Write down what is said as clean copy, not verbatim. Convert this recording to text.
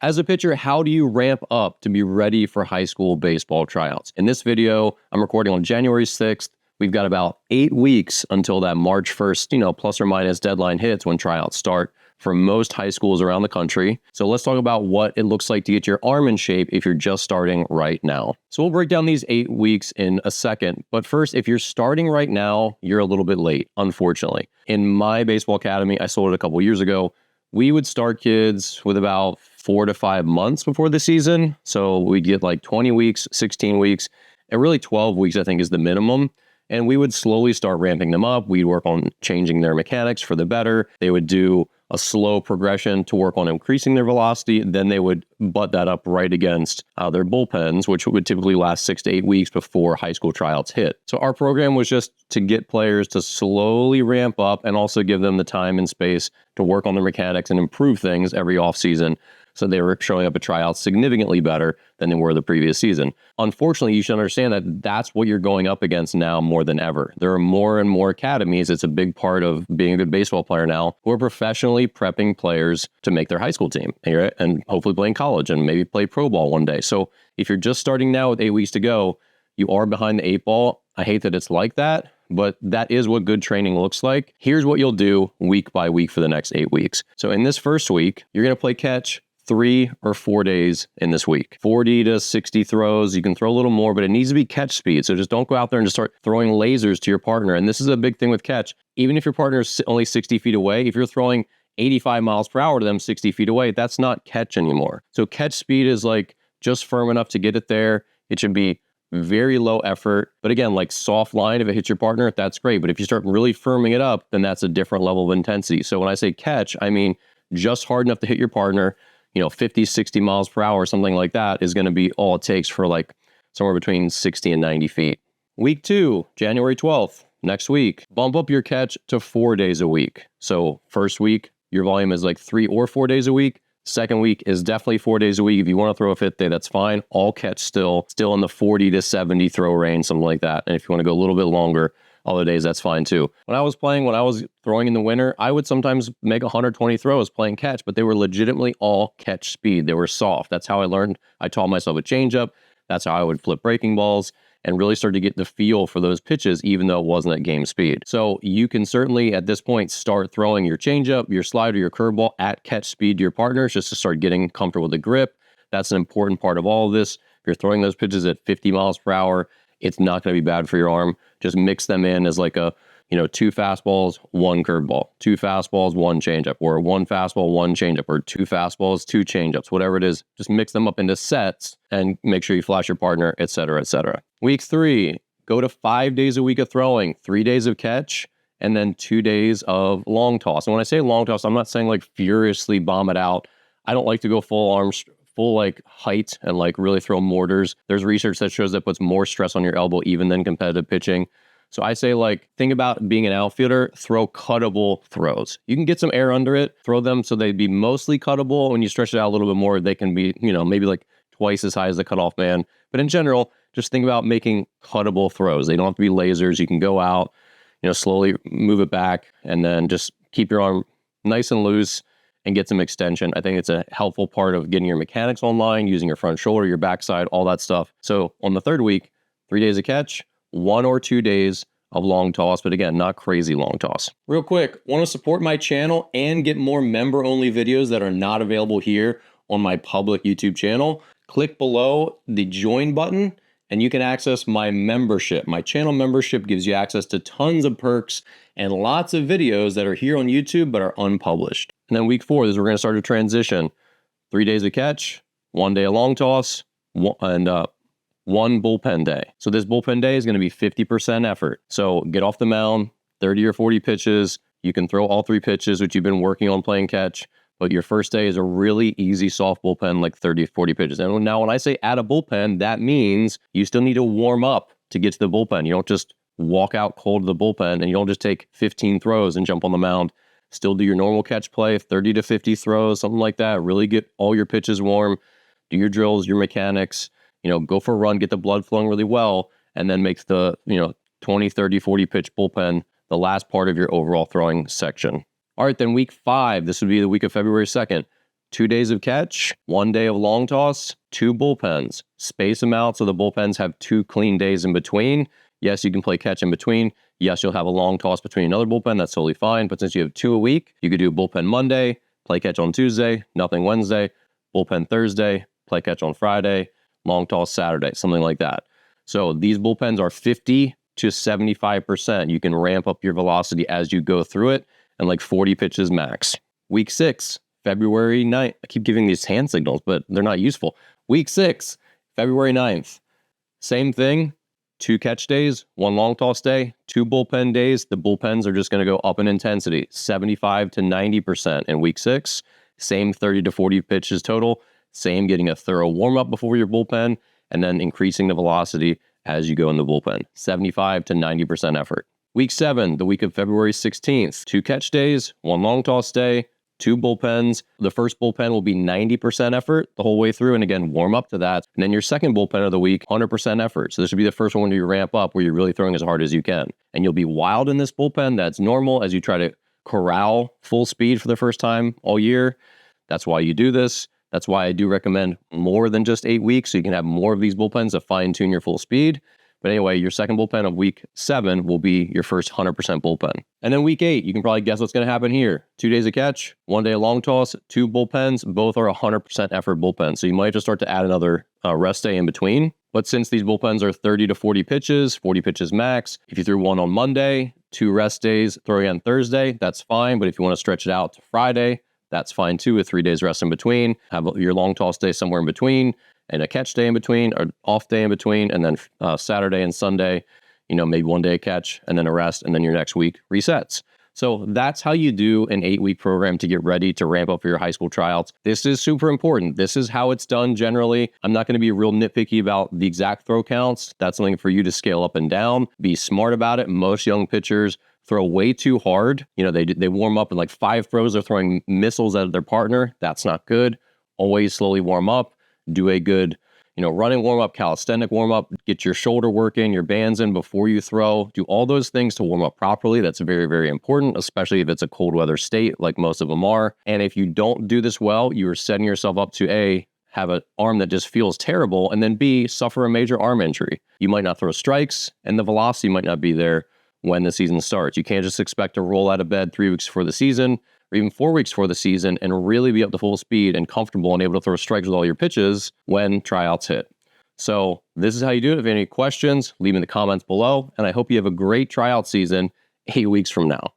As a pitcher, how do you ramp up to be ready for high school baseball tryouts? In this video, I'm recording on January 6th. We've got about 8 weeks until that March 1st, plus or minus deadline hits when tryouts start for most high schools around the country. So let's talk about what it looks like to get your arm in shape if you're just starting right now. So we'll break down these 8 weeks in a second. But first, if you're starting right now, you're a little bit late, unfortunately. In my baseball academy, I sold it a couple years ago. We would start kids with about 4 to 5 months before the season. So we'd get like 20 weeks, 16 weeks, and really 12 weeks, I think, is the minimum. And we would slowly start ramping them up. We'd work on changing their mechanics for the better. They would do a slow progression to work on increasing their velocity. Then they would butt that up right against their bullpens, which would typically last 6 to 8 weeks before high school tryouts hit. So our program was just to get players to slowly ramp up and also give them the time and space to work on their mechanics and improve things every offseason. So they were showing up at tryouts significantly better than they were the previous season. Unfortunately, you should understand that that's what you're going up against now more than ever. There are more and more academies. It's a big part of being a good baseball player now who are professionally prepping players to make their high school team and hopefully play in college and maybe play pro ball one day. So if you're just starting now with 8 weeks to go, you are behind the 8 ball. I hate that it's like that, but that is what good training looks like. Here's what you'll do week by week for the next 8 weeks. So in this first week, you're going to play catch 3 or 4 days in this week. 40 to 60 throws. You can throw a little more, but it needs to be catch speed. So just don't go out there and just start throwing lasers to your partner. And this is a big thing with catch. Even if your partner is only 60 feet away, if you're throwing 85 miles per hour to them 60 feet away, that's not catch anymore. So catch speed is like just firm enough to get it there. It should be very low effort. But again, like soft line, if it hits your partner, that's great. But if you start really firming it up, then that's a different level of intensity. So when I say catch, I mean just hard enough to hit your partner. 50, 60 miles per hour, something like that is going to be all it takes for like somewhere between 60 and 90 feet. Week 2, January 12th, next week, bump up your catch to 4 days a week. So first week, your volume is like 3 or 4 days a week. Second week is definitely 4 days a week. If you want to throw a fifth day, that's fine. All catch still in the 40 to 70 throw range, something like that. And if you want to go a little bit longer, other days, that's fine too. When I was throwing in the winter, I would sometimes make 120 throws playing catch, but they were legitimately all catch speed. They were soft. That's how I learned. I taught myself a changeup. That's how I would flip breaking balls and really start to get the feel for those pitches, even though it wasn't at game speed. So you can certainly, at this point, start throwing your changeup, your slider, your curveball at catch speed to your partners just to start getting comfortable with the grip. That's an important part of all of this. If you're throwing those pitches at 50 miles per hour, it's not going to be bad for your arm. Just mix them in as like a, 2 fastballs, 1 curveball, 2 fastballs, 1 changeup, or 1 fastball, 1 changeup, or 2 fastballs, 2 changeups, whatever it is. Just mix them up into sets and make sure you flash your partner, et cetera, et cetera. Week 3, go to 5 days a week of throwing, 3 days of catch, and then 2 days of long toss. And when I say long toss, I'm not saying like furiously bomb it out. I don't like to go full like height and like really throw mortars. There's research that shows that puts more stress on your elbow even than competitive pitching. So I say like, think about being an outfielder, throw cuttable throws. You can get some air under it, throw them so they'd be mostly cuttable. When you stretch it out a little bit more, they can be, maybe like twice as high as the cutoff man. But in general, just think about making cuttable throws. They don't have to be lasers. You can go out, slowly move it back and then just keep your arm nice and loose and get some extension. I think it's a helpful part of getting your mechanics online, using your front shoulder, your backside, all that stuff. So on the third week, 3 days of catch, 1 or 2 days of long toss, but again, not crazy long toss. Real quick, want to support my channel and get more member-only videos that are not available here on my public YouTube channel? Click below the join button and you can access my membership. My channel membership gives you access to tons of perks and lots of videos that are here on YouTube but are unpublished. And then week 4 is we're going to start a transition. 3 days of catch, 1 day of long toss, and 1 bullpen day. So this bullpen day is going to be 50% effort. So get off the mound, 30 or 40 pitches. You can throw all 3 pitches, which you've been working on playing catch. But your first day is a really easy soft bullpen, like 30, 40 pitches. And now when I say add a bullpen, that means you still need to warm up to get to the bullpen. You don't just walk out cold to the bullpen and you don't just take 15 throws and jump on the mound. Still do your normal catch play, 30 to 50 throws, something like that. Really get all your pitches warm, do your drills, your mechanics, go for a run, get the blood flowing really well, and then make the, 20, 30, 40 pitch bullpen the last part of your overall throwing section. All right, then week 5, this would be the week of February 2nd. 2 days of catch, 1 day of long toss, 2 bullpens. Space them out so the bullpens have 2 clean days in between. Yes, you can play catch in between. Yes, you'll have a long toss between another bullpen. That's totally fine. But since you have 2 a week, you could do bullpen Monday, play catch on Tuesday, nothing Wednesday, bullpen Thursday, play catch on Friday, long toss Saturday, something like that. So these bullpens are 50 to 75%. You can ramp up your velocity as you go through it, and like 40 pitches max. Week 6, February 9th. I keep giving these hand signals, but they're not useful. Week 6, February 9th. Same thing. 2 catch days, 1 long toss day, 2 bullpen days. The bullpens are just going to go up in intensity, 75 to 90% in week 6. Same 30 to 40 pitches total. Same getting a thorough warm-up before your bullpen, and then increasing the velocity as you go in the bullpen. 75 to 90% effort. Week 7, the week of February 16th. 2 catch days, 1 long toss day, 2 bullpens. The first bullpen will be 90% effort the whole way through, and again, warm up to that. And then your second bullpen of the week, 100% effort. So this should be the first one you ramp up where you're really throwing as hard as you can. And you'll be wild in this bullpen. That's normal as you try to corral full speed for the first time all year. That's why you do this. That's why I do recommend more than just 8 weeks, so you can have more of these bullpens to fine-tune your full speed. But anyway, your second bullpen of week 7 will be your first 100% bullpen. And then week 8, you can probably guess what's going to happen here. 2 days of catch, 1 day of long toss, 2 bullpens. Both are 100% effort bullpens. So you might just start to add another rest day in between. But since these bullpens are 30 to 40 pitches max, if you threw one on Monday, 2 rest days, throw again Thursday, that's fine. But if you want to stretch it out to Friday, that's fine too, with 3 days rest in between. Have your long toss day somewhere in between, and a catch day in between, or off day in between, and then Saturday and Sunday, maybe 1 day catch, and then a rest, and then your next week resets. So that's how you do an 8-week program to get ready to ramp up for your high school tryouts. This is super important. This is how it's done generally. I'm not going to be real nitpicky about the exact throw counts. That's something for you to scale up and down. Be smart about it. Most young pitchers throw way too hard. They warm up in like 5 throws. They're throwing missiles at their partner. That's not good. Always slowly warm up. Do a good, running warm up, calisthenic warm up. Get your shoulder work in, your bands in before you throw. Do all those things to warm up properly. That's very, very important, especially if it's a cold weather state like most of them are. And if you don't do this well, you are setting yourself up to A, have an arm that just feels terrible, and then B, suffer a major arm injury. You might not throw strikes, and the velocity might not be there when the season starts. You can't just expect to roll out of bed 3 weeks before the season, or even 4 weeks before the season, and really be up to full speed and comfortable and able to throw strikes with all your pitches when tryouts hit. So this is how you do it. If you have any questions, leave them in the comments below, and I hope you have a great tryout season 8 weeks from now.